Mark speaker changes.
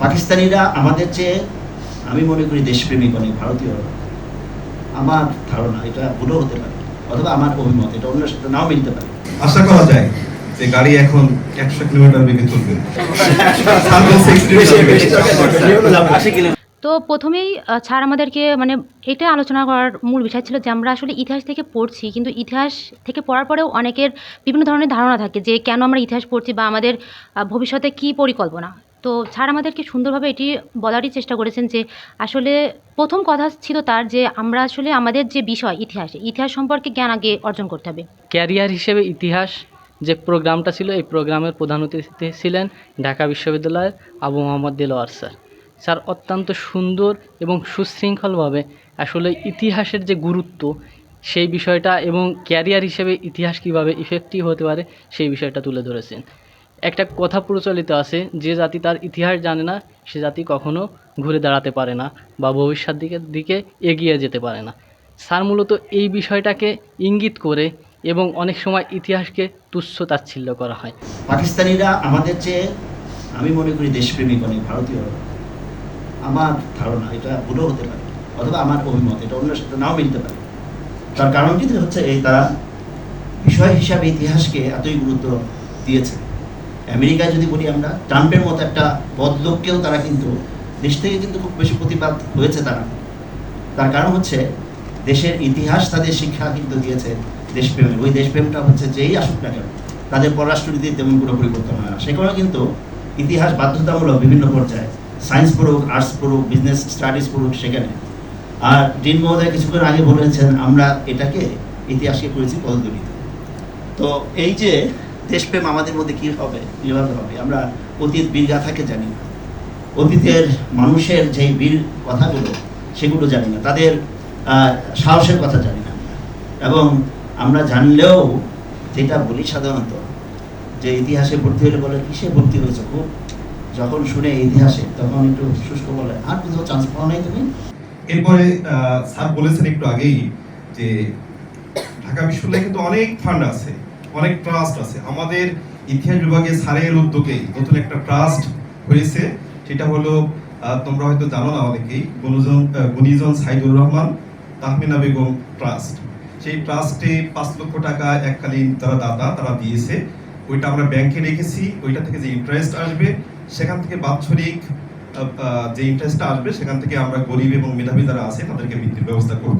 Speaker 1: পাকিস্তানিরা আমাদের চেয়ে আমি মনে করি দেশপ্রেমিক অনেক ভারতীয়। আমার ধারণা এটা ভুলও হতে পারে, অথবা আমার অভিমত এটা অন্যের সাথে নাও মিলতে পারে।
Speaker 2: আশা করা যায় যে গাড়ি এখন 100 কিলোমিটার বেগে চলবে।
Speaker 3: তো প্রথমেই স্যার আমাদেরকে মানে এটা আলোচনা করার মূল বিষয় ছিল যে আমরা আসলে ইতিহাস থেকে পড়ছি, কিন্তু ইতিহাস থেকে পড়ার পরেও অনেকের বিভিন্ন ধরনের ধারণা থাকে যে কেন আমরা ইতিহাস পড়ছি বা আমাদের ভবিষ্যতে কী পরিকল্পনা। তো স্যার আমাদেরকে সুন্দরভাবে এটি বলারই চেষ্টা করেছেন যে আসলে প্রথম কথা ছিল তার যে আমরা আসলে আমাদের যে বিষয় ইতিহাস সম্পর্কে জ্ঞান আগে অর্জন করতে হবে।
Speaker 4: ক্যারিয়ার হিসেবে ইতিহাস যে প্রোগ্রামটা ছিল, এই প্রোগ্রামের প্রধান অতিথি ছিলেন ঢাকা বিশ্ববিদ্যালয়ের আবু মোহাম্মদ দিলওয়ার স্যার। স্যার অত্যন্ত সুন্দর এবং সুশৃঙ্খলভাবে আসলে ইতিহাসের যে গুরুত্ব সেই বিষয়টা এবং ক্যারিয়ার হিসেবে ইতিহাস কীভাবে ইফেক্টিভ হতে পারে সেই বিষয়টা তুলে ধরেছেন। একটা কথা প্রচলিত আছে, যে জাতি তার ইতিহাস জানে না সে জাতি কখনো ঘুরে দাঁড়াতে পারে না বা ভবিষ্যৎ দিকে এগিয়ে যেতে পারে না। স্যার মূলত এই বিষয়টাকে ইঙ্গিত করে এবং অনেক সময় ইতিহাসকে তুচ্ছ তাচ্ছিল্য করা হয়।
Speaker 1: পাকিস্তানিরা আমাদের চেয়ে আমি মনে করি দেশপ্রেমিক অনেক ভারতীয়। আমার ধারণা এটা ভুলও হতে পারে, অথবা আমার অভিমত এটা অন্যের সাথে নাও মিলতে পারে। তার কারণ কিন্তু হচ্ছে এই, তারা বিষয় হিসাবে ইতিহাসকে এতই গুরুত্ব দিয়েছে। আমেরিকায় যদি বলি আমরা, ট্রাম্পের মতো একটা বদলোককেও তারা কিন্তু দেশ থেকে কিন্তু খুব বেশি প্রতিবাদ হয়েছে তারা। তার কারণ হচ্ছে দেশের ইতিহাস তাদের শিক্ষা কিন্তু দিয়েছে দেশপ্রেমের। ওই দেশপ্রেমটা হচ্ছে যেই আসুক না কেন তাদের পররাষ্ট্রনীতি তেমন কোনো পরিবর্তন হয় না। সেখানে কিন্তু ইতিহাস বাধ্যতামূলক বিভিন্ন পর্যায়ে, সায়েন্স পড়ুক, আর্টস পড়ুক, বিজনেস স্টাডিজ পড়ুক সেখানে। আর ডিন মহোদয় কিছুক্ষণ আগে বলেছেন আমরা এটাকে ইতিহাসকে করেছি পদদলিত। তো এই যে দেশপ্রেম আমাদের মধ্যে কী হবে, কীভাবে হবে, আমরা অতীত বীরগাথাকে জানি না, অতীতের মানুষের যেই বীর কথাগুলো সেগুলো জানি না, তাদের সাহসের কথা জানি না। এবং আমরা জানলেও যেটা বলি সাধারণত যে ইতিহাসে ভর্তি হলে বলে কিসে ভর্তি হয়েছে, খুব যখন শুনে ইতিহাসে তখন একটু শুষ্ক বলে আর কোথাও চান্স পাওয়া নাই তুমি।
Speaker 2: এরপরে স্যার বলেছেন একটু আগেই যে ঢাকা বিশ্ববিদ্যালয়ে কিন্তু অনেক ফান্ড আছে, অনেক ট্রাস্ট আছে। আমাদের ইতিহাস বিভাগে স্যারের উদ্যোগেই নতুন একটা ট্রাস্ট হয়েছে, সেটা হলো তোমরা হয়তো জানো না অনেকেই, গুণীজন সাইদুর রহমান তাহমিনা বেগম ট্রাস্ট। সেই ট্রাস্টে 5 লক্ষ টাকা এককালীন তারা দাতা তারা দিয়েছে। ওইটা আমরা ব্যাংকে রেখেছি। ওইটা থেকে যে ইন্টারেস্ট আসবে সেখান থেকে বাৎসরিক যে ইন্টারেস্টটা আসবে সেখান থেকে আমরা গরিব এবং মেধাবী যারা আছে তাদেরকে বৃত্তির ব্যবস্থা করব।